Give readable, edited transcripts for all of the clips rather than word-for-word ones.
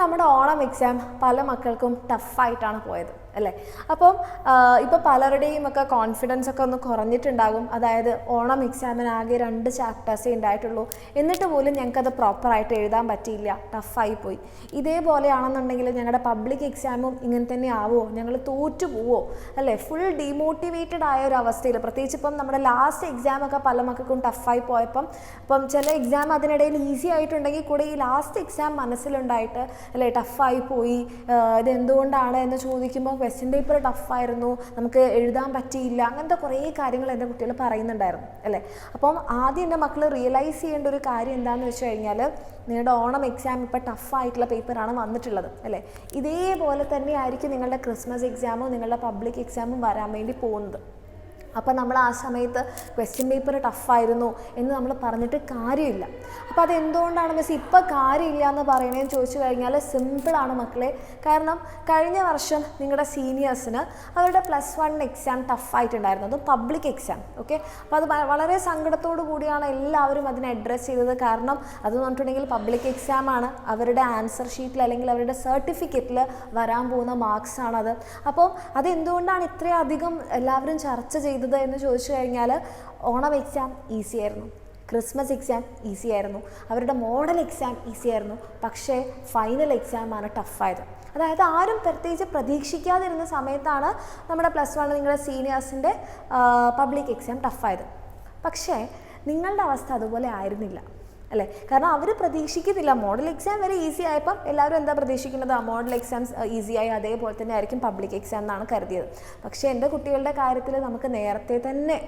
നമ്മുടെ ഓണം എക്സാം പല മക്കൾക്കും ടഫായിട്ടാണ് പോയത് അല്ലേ? അപ്പം ഇപ്പോൾ പലരുടെയും ഒക്കെ കോൺഫിഡൻസ് ഒക്കെ ഒന്ന് കുറഞ്ഞിട്ടുണ്ടാകും. അതായത് ഓണം എക്സാമിന് ആകെ 2 ചാപ്റ്റേഴ്സേ ഉണ്ടായിട്ടുള്ളൂ, എന്നിട്ട് പോലും ഞങ്ങൾക്കത് പ്രോപ്പറായിട്ട് എഴുതാൻ പറ്റിയില്ല, ടഫായി പോയി. ഇതേപോലെയാണെന്നുണ്ടെങ്കിൽ ഞങ്ങളുടെ പബ്ലിക് എക്സാമും ഇങ്ങനെ തന്നെ ആവുമോ, ഞങ്ങൾ തോറ്റു പോവോ അല്ലേ? ഫുൾ ഡീമോട്ടിവേറ്റഡ് ആയ ഒരു അവസ്ഥയിൽ, പ്രത്യേകിച്ച് ഇപ്പം നമ്മുടെ ലാസ്റ്റ് എക്സാമൊക്കെ പല മക്കൾക്കും ടഫായി പോയപ്പം ചില എക്സാം അതിനിടയിൽ ഈസി ആയിട്ടുണ്ടെങ്കിൽ കൂടെ ഈ ലാസ്റ്റ് എക്സാം മനസ്സിലുണ്ടായിട്ട് അല്ലേ ടഫായി പോയി, ഇതെന്തുകൊണ്ടാണ് എന്ന് ചോദിക്കുമ്പോൾ ക്വസ്റ്റ്യൻ പേപ്പർ ടഫായിരുന്നു, നമുക്ക് എഴുതാൻ പറ്റിയില്ല, അങ്ങനത്തെ കുറേ കാര്യങ്ങൾ എൻ്റെ കുട്ടികൾ പറയുന്നുണ്ടായിരുന്നു അല്ലേ? അപ്പം ആദ്യം എൻ്റെ മക്കൾ റിയലൈസ് ചെയ്യേണ്ട ഒരു കാര്യം എന്താണെന്ന് വെച്ച് കഴിഞ്ഞാൽ, നിങ്ങളുടെ ഓണം എക്സാം ഇപ്പോൾ ടഫായിട്ടുള്ള പേപ്പറാണ് വന്നിട്ടുള്ളത് അല്ലേ? ഇതേപോലെ തന്നെ ആയിരിക്കും നിങ്ങളുടെ ക്രിസ്മസ് എക്സാമും നിങ്ങളുടെ പബ്ലിക് എക്സാമും വരാൻ വേണ്ടി പോകുന്നത്. അപ്പോൾ നമ്മൾ ആ സമയത്ത് ക്വസ്റ്റ്യൻ പേപ്പർ ടഫായിരുന്നു എന്ന് നമ്മൾ പറഞ്ഞിട്ട് കാര്യമില്ല. അപ്പോൾ അതെന്തുകൊണ്ടാണ് മിസ് ഇപ്പോൾ കാര്യമില്ല എന്ന് പറയണതെന്ന് ചോദിച്ചു കഴിഞ്ഞാൽ സിമ്പിളാണ് മക്കളെ. കാരണം കഴിഞ്ഞ വർഷം നിങ്ങളുടെ സീനിയേഴ്സിന് അവരുടെ +1 എക്സാം ടഫായിട്ടുണ്ടായിരുന്നു, അതും പബ്ലിക് എക്സാം. ഓക്കെ, അപ്പോൾ അത് വളരെ സങ്കടത്തോടു കൂടിയാണ് എല്ലാവരും അതിനെ അഡ്രസ്സ് ചെയ്തത്. കാരണം അതെന്ന് പറഞ്ഞിട്ടുണ്ടെങ്കിൽ പബ്ലിക് എക്സാമാണ്, അവരുടെ ആൻസർ ഷീറ്റിൽ അല്ലെങ്കിൽ അവരുടെ സർട്ടിഫിക്കറ്റിൽ വരാൻ പോകുന്ന മാർക്സ് ആണത്. അപ്പോൾ അതെന്തുകൊണ്ടാണ് ഇത്രയധികം എല്ലാവരും ചർച്ച ചെയ്തത് എന്ന് ചോദിച്ചു കഴിഞ്ഞാൽ, ഓണം എക്സാം ഈസി ആയിരുന്നു, ക്രിസ്മസ് എക്സാം ഈസി ആയിരുന്നു, അവരുടെ മോഡൽ എക്സാം ഈസി ആയിരുന്നു, പക്ഷേ ഫൈനൽ എക്സാമാണ് ടഫായത്. അതായത് ആരും പ്രത്യേകിച്ച് പ്രതീക്ഷിക്കാതിരുന്ന സമയത്താണ് നമ്മുടെ +1 നിങ്ങളുടെ സീനിയേഴ്സിൻ്റെ പബ്ലിക് എക്സാം ടഫായത്. പക്ഷേ നിങ്ങളുടെ അവസ്ഥ അതുപോലെ ആയിരുന്നില്ല അല്ലേ? കാരണം അവർ പ്രതീക്ഷിക്കുന്നില്ല. മോഡൽ എക്സാം വരെ ഈസി ആയപ്പം എല്ലാവരും എന്താ പ്രതീക്ഷിക്കുന്നത്, ആ മോഡൽ എക്സാംസ് ഈസിയായി അതേപോലെ തന്നെ ആയിരിക്കും പബ്ലിക് എക്സാം എന്നാണ് കരുതിയത്. പക്ഷേ എൻ്റെ കുട്ടികളുടെ കാര്യത്തിൽ നമുക്ക് നേരത്തെ തന്നെ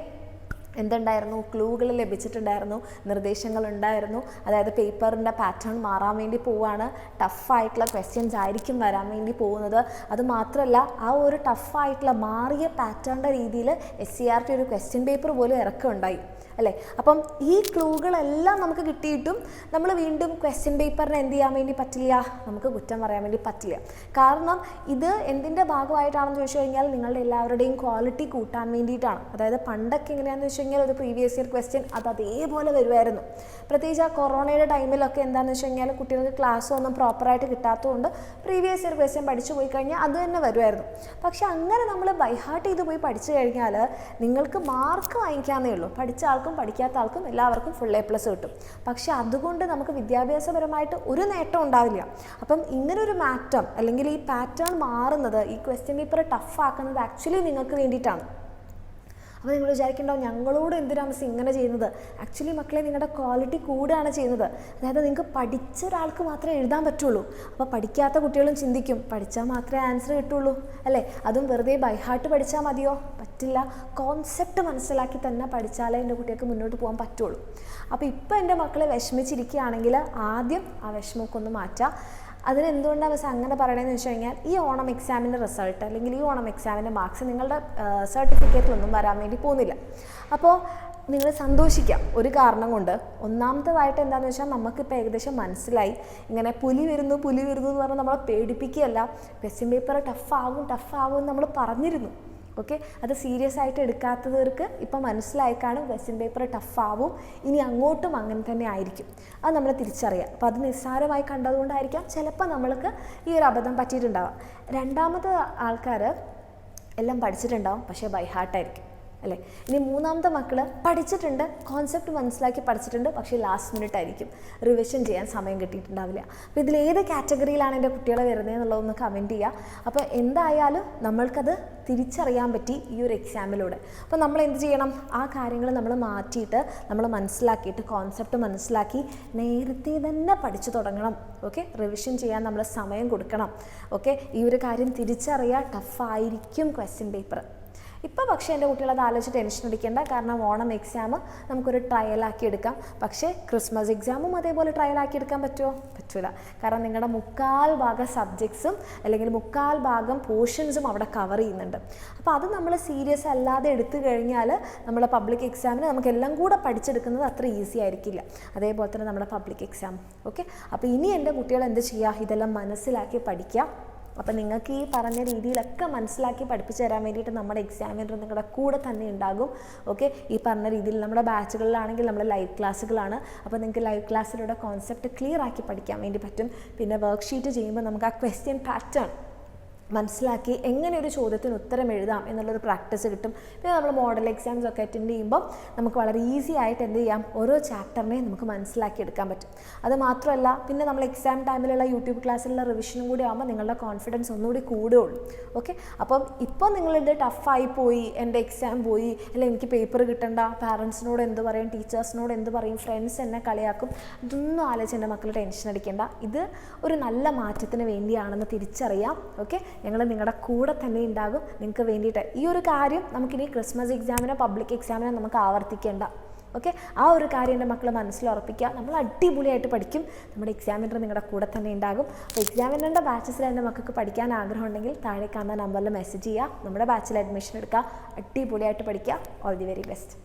എന്തുണ്ടായിരുന്നു, ക്ലൂകൾ ലഭിച്ചിട്ടുണ്ടായിരുന്നു, നിർദ്ദേശങ്ങളുണ്ടായിരുന്നു. അതായത് പേപ്പറിൻ്റെ പാറ്റേൺ മാറാൻ വേണ്ടി പോവുകയാണ്, ടഫായിട്ടുള്ള ക്വസ്റ്റ്യൻസ് ആയിരിക്കും വരാൻ വേണ്ടി പോകുന്നത്. അതുമാത്രമല്ല ആ ഒരു ടഫായിട്ടുള്ള മാറിയ പാറ്റേണിൻ്റെ രീതിയിൽ SCERT ഒരു ക്വസ്റ്റ്യൻ പേപ്പർ പോലും ഇറക്കുണ്ടായി അല്ലേ? അപ്പം ഈ ക്ലൂകളെല്ലാം നമുക്ക് കിട്ടിയിട്ടും നമ്മൾ വീണ്ടും ക്വസ്റ്റ്യൻ പേപ്പറിനെ എന്ത് ചെയ്യാൻ വേണ്ടി പറ്റില്ല, നമുക്ക് കുറ്റം പറയാൻ വേണ്ടി പറ്റില്ല. കാരണം ഇത് എന്തിൻ്റെ ഭാഗമായിട്ടാണെന്ന് ചോദിച്ചു കഴിഞ്ഞാൽ നിങ്ങളുടെ എല്ലാവരുടെയും ക്വാളിറ്റി കൂട്ടാൻ വേണ്ടിയിട്ടാണ്. അതായത് പണ്ടൊക്കെ എങ്ങനെയാണെന്ന് വെച്ച് കഴിഞ്ഞാൽ ഒരു പ്രീവിയസ് ഇയർ ക്വസ്റ്റ്യൻ അത് അതേപോലെ വരുമായിരുന്നു. പ്രത്യേകിച്ച് ആ കൊറോണയുടെ ടൈമിലൊക്കെ എന്താണെന്ന് വെച്ച് കഴിഞ്ഞാൽ കുട്ടികൾക്ക് ക്ലാസ് ഒന്നും പ്രോപ്പറായിട്ട് കിട്ടാത്തതുകൊണ്ട് പ്രീവിയസ് ഇയർ ക്വസ്റ്റ്യൻ പഠിച്ചു പോയി കഴിഞ്ഞാൽ അത് തന്നെ വരുമായിരുന്നു. പക്ഷെ അങ്ങനെ നമ്മൾ ബൈഹാർട്ട് ചെയ്ത് പോയി പഠിച്ചു കഴിഞ്ഞാൽ നിങ്ങൾക്ക് മാർക്ക് വാങ്ങിക്കാമെന്നേ ഉള്ളൂ. പഠിച്ച ആൾക്കും പഠിക്കാത്ത ആൾക്കും എല്ലാവർക്കും ഫുൾ A+ കിട്ടും. പക്ഷെ അതുകൊണ്ട് നമുക്ക് വിദ്യാഭ്യാസപരമായിട്ട് ഒരു നേട്ടം ഉണ്ടാവില്ല. അപ്പം ഇങ്ങനൊരു മാറ്റം അല്ലെങ്കിൽ ഈ പാറ്റേൺ മാറുന്നത്, ഈ ക്വസ്റ്റ്യൻ പേപ്പർ ടഫാക്കുന്നത് ആക്ച്വലി നിങ്ങൾക്ക് വേണ്ടിയിട്ടാണ്. അപ്പോൾ നിങ്ങൾ വിചാരിക്കേണ്ടാവും ഞങ്ങളോട് എന്തിനാണ് മിസ് ഇങ്ങനെ ചെയ്യുന്നത്. ആക്ച്വലി മക്കളെ നിങ്ങളുടെ ക്വാളിറ്റി കൂടുകയാണ് ചെയ്യുന്നത്. അതായത് നിങ്ങൾക്ക് പഠിച്ച ഒരാൾക്ക് മാത്രമേ എഴുതാൻ പറ്റുള്ളൂ. അപ്പോൾ പഠിക്കാത്ത കുട്ടികളും ചിന്തിക്കും പഠിച്ചാൽ മാത്രമേ ആൻസർ കിട്ടുള്ളൂ അല്ലേ? അതും വെറുതെ ബൈഹാർട്ട് പഠിച്ചാൽ മതിയോ? പറ്റില്ല. കോൺസെപ്റ്റ് മനസ്സിലാക്കി തന്നെ പഠിച്ചാലേ എൻ്റെ കുട്ടികൾക്ക് മുന്നോട്ട് പോകാൻ പറ്റുള്ളൂ. അപ്പോൾ ഇപ്പോൾ എൻ്റെ മക്കളെ വിഷമിച്ചിരിക്കുകയാണെങ്കിൽ ആദ്യം ആ വിഷമമൊക്കെ ഒന്ന് മാറ്റാം. അതിനെന്തുകൊണ്ടാണ് മിസ് അങ്ങനെ പറയണമെന്ന് വെച്ച് കഴിഞ്ഞാൽ, ഈ ഓണം എക്സാമിൻ്റെ റിസൾട്ട് അല്ലെങ്കിൽ ഈ ഓണം എക്സാമിൻ്റെ മാർക്സ് നിങ്ങളുടെ സർട്ടിഫിക്കറ്റിലൊന്നും വരാൻ വേണ്ടി പോകുന്നില്ല. അപ്പോൾ നിങ്ങൾ സന്തോഷിക്കാം ഒരു കാരണം കൊണ്ട്. ഒന്നാമത്തേതായിട്ട് എന്താണെന്ന് വെച്ചാൽ നമുക്കിപ്പോൾ ഏകദേശം മനസ്സിലായി, ഇങ്ങനെ പുലി വരുന്നു എന്ന് പറഞ്ഞാൽ നമ്മളെ പേടിപ്പിക്കുകയല്ല. ക്വസ്റ്റ്യൻ പേപ്പർ ടഫാകും എന്ന് നമ്മൾ പറഞ്ഞിരുന്നു. ഓക്കെ, അത് സീരിയസ് ആയിട്ട് എടുക്കാത്തവർക്ക് ഇപ്പോൾ മനസ്സിലായി കാണും ക്വസ്റ്റ്യൻ പേപ്പർ ടഫാവും, ഇനി അങ്ങോട്ടും അങ്ങനെ തന്നെ ആയിരിക്കും. അത് നമ്മൾ തിരിച്ചറിയാം. അപ്പോൾ അത് നിസ്സാരമായി കണ്ടതുകൊണ്ടായിരിക്കാം ചിലപ്പോൾ നമ്മൾക്ക് ഈ ഒരു അബദ്ധം പറ്റിയിട്ടുണ്ടാവാം. രണ്ടാമത്തെ ആൾക്കാർ എല്ലാം പഠിച്ചിട്ടുണ്ടാവും, പക്ഷേ ബൈഹാർട്ടായിരിക്കും അല്ലേ? ഇനി മൂന്നാമത്തെ മക്കൾ പഠിച്ചിട്ടുണ്ട്, കോൺസെപ്റ്റ് മനസ്സിലാക്കി പഠിച്ചിട്ടുണ്ട്, പക്ഷേ ലാസ്റ്റ് മിനിറ്റ് ആയിരിക്കും, റിവിഷൻ ചെയ്യാൻ സമയം കിട്ടിയിട്ടുണ്ടാവില്ല. അപ്പോൾ ഇതിലേത് കാറ്റഗറിയിലാണ് എൻ്റെ കുട്ടികളെ വരുന്നത് എന്നുള്ളതൊന്ന് കമൻറ്റ് ചെയ്യുക. അപ്പോൾ എന്തായാലും നമ്മൾക്കത് തിരിച്ചറിയാൻ പറ്റി ഈ ഒരു എക്സാമിലൂടെ. അപ്പോൾ നമ്മൾ എന്ത് ചെയ്യണം, ആ കാര്യങ്ങൾ നമ്മൾ മാറ്റിയിട്ട് നമ്മൾ മനസ്സിലാക്കിയിട്ട് കോൺസെപ്റ്റ് മനസ്സിലാക്കി നേരത്തെ തന്നെ പഠിച്ചു തുടങ്ങണം. ഓക്കെ, റിവിഷൻ ചെയ്യാൻ നമ്മൾ സമയം കൊടുക്കണം. ഓക്കെ, ഈ ഒരു കാര്യം തിരിച്ചറിയുക. ടഫായിരിക്കും ക്വസ്റ്റ്യൻ പേപ്പർ. ഇപ്പോൾ പക്ഷേ എൻ്റെ കുട്ടികളത് ആലോചിച്ച് ടെൻഷൻ അടിക്കേണ്ട. കാരണം ഓണം എക്സാം നമുക്കൊരു ട്രയലാക്കി എടുക്കാം. പക്ഷേ ക്രിസ്മസ് എക്സാമും അതേപോലെ ട്രയലാക്കി എടുക്കാൻ പറ്റുമോ? പറ്റില്ല. കാരണം നിങ്ങളുടെ 3/4 സബ്ജക്ട്സും അല്ലെങ്കിൽ 3/4 പോർഷൻസും അവിടെ കവർ ചെയ്യുന്നുണ്ട്. അപ്പോൾ അത് നമ്മൾ സീരിയസ് അല്ലാതെ എടുത്തു കഴിഞ്ഞാൽ നമ്മുടെ പബ്ലിക് എക്സാമിന് നമുക്ക് എല്ലാം കൂടെ പഠിച്ചെടുക്കുന്നത് അത്ര ഈസി ആയിരിക്കില്ല. അതേപോലെ തന്നെ നമ്മുടെ പബ്ലിക് എക്സാം. ഓക്കെ, അപ്പോൾ ഇനി എൻ്റെ കുട്ടികൾ എന്ത് ചെയ്യുക, ഇതെല്ലാം മനസ്സിലാക്കി പഠിക്കുക. അപ്പോൾ നിങ്ങൾക്ക് ഈ പറഞ്ഞ രീതിയിലൊക്കെ മനസ്സിലാക്കി പഠിപ്പിച്ചു തരാൻ വേണ്ടിയിട്ട് നമ്മുടെ എക്സാമിനർ നിങ്ങളുടെ കൂടെ തന്നെ ഉണ്ടാകും. ഓക്കെ, ഈ പറഞ്ഞ രീതിയിൽ നമ്മുടെ ബാച്ചുകളിലാണെങ്കിൽ നമ്മൾ ലൈവ് ക്ലാസ്സുകളാണ്. അപ്പോൾ നിങ്ങൾക്ക് ലൈവ് ക്ലാസ്സിലൂടെ കോൺസെപ്റ്റ് ക്ലിയർ ആക്കി പഠിക്കാൻ വേണ്ടി പറ്റും. പിന്നെ വർക്ക്ഷീറ്റ് ചെയ്യുമ്പോൾ നമുക്ക് ആ ക്വസ്റ്റ്യൻ പാറ്റേൺ മനസ്സിലാക്കി എങ്ങനെ ഒരു ചോദ്യത്തിന് ഉത്തരം എഴുതാം എന്നുള്ളൊരു പ്രാക്ടീസ് കിട്ടും. പിന്നെ നമ്മൾ മോഡൽ എക്സാംസ് ഒക്കെ അറ്റൻഡ് ചെയ്യുമ്പോൾ നമുക്ക് വളരെ ഈസി ആയിട്ട് എന്ത് ചെയ്യാം, ഓരോ ചാപ്റ്ററിനെയും നമുക്ക് മനസ്സിലാക്കി എടുക്കാൻ പറ്റും. അത് മാത്രമല്ല, പിന്നെ നമ്മൾ എക്സാം ടൈമിലുള്ള യൂട്യൂബ് ക്ലാസ്സിലുള്ള റിവിഷനും കൂടി ആകുമ്പോൾ നിങ്ങളുടെ കോൺഫിഡൻസ് ഒന്നുകൂടി കൂടുകയുള്ളൂ. ഓക്കെ, അപ്പം ഇപ്പോൾ നിങ്ങളുടെ ടഫായി പോയി, എൻ്റെ എക്സാം പോയി, അല്ലെങ്കിൽ എനിക്ക് പേപ്പർ കിട്ടണ്ട, പാരൻസിനോട് എന്ത് പറയും, ടീച്ചേഴ്സിനോട് എന്ത് പറയും, ഫ്രണ്ട്സ് എന്നെ കളിയാക്കും, ഇതൊന്നും ആലോചിച്ച് എൻ്റെ മക്കൾ ടെൻഷൻ അടിക്കേണ്ട. ഇത് ഒരു നല്ല മാറ്റത്തിന് വേണ്ടിയാണെന്ന് തിരിച്ചറിയാം. ഓക്കെ, ഞങ്ങൾ നിങ്ങളുടെ കൂടെ തന്നെ ഉണ്ടാകും നിങ്ങൾക്ക് വേണ്ടിയിട്ട്. ഈ ഒരു കാര്യം നമുക്കിനി ക്രിസ്മസ് എക്സാമിനോ പബ്ലിക് എക്സാമിനോ നമുക്ക് ആവർത്തിക്കേണ്ട. ഓക്കെ, ആ ഒരു കാര്യം എൻ്റെ മക്കൾ മനസ്സിലുറപ്പിക്കുക. നമ്മൾ അടിപൊളിയായിട്ട് പഠിക്കും, നമ്മുടെ എക്സാമിനർ നിങ്ങളുടെ കൂടെ തന്നെ ഉണ്ടാകും. അപ്പോൾ എക്സാമിനറിൻ്റെ ബാച്ചസിൽ എൻ്റെ മക്കൾക്ക് പഠിക്കാൻ ആഗ്രഹം ഉണ്ടെങ്കിൽ താഴെ കാണുന്ന നമ്പറിൽ മെസ്സേജ് ചെയ്യുക, നമ്മുടെ ബാച്ചിൽ അഡ്മിഷൻ എടുക്കുക, അടിപൊളിയായിട്ട് പഠിക്കുക. All the very best.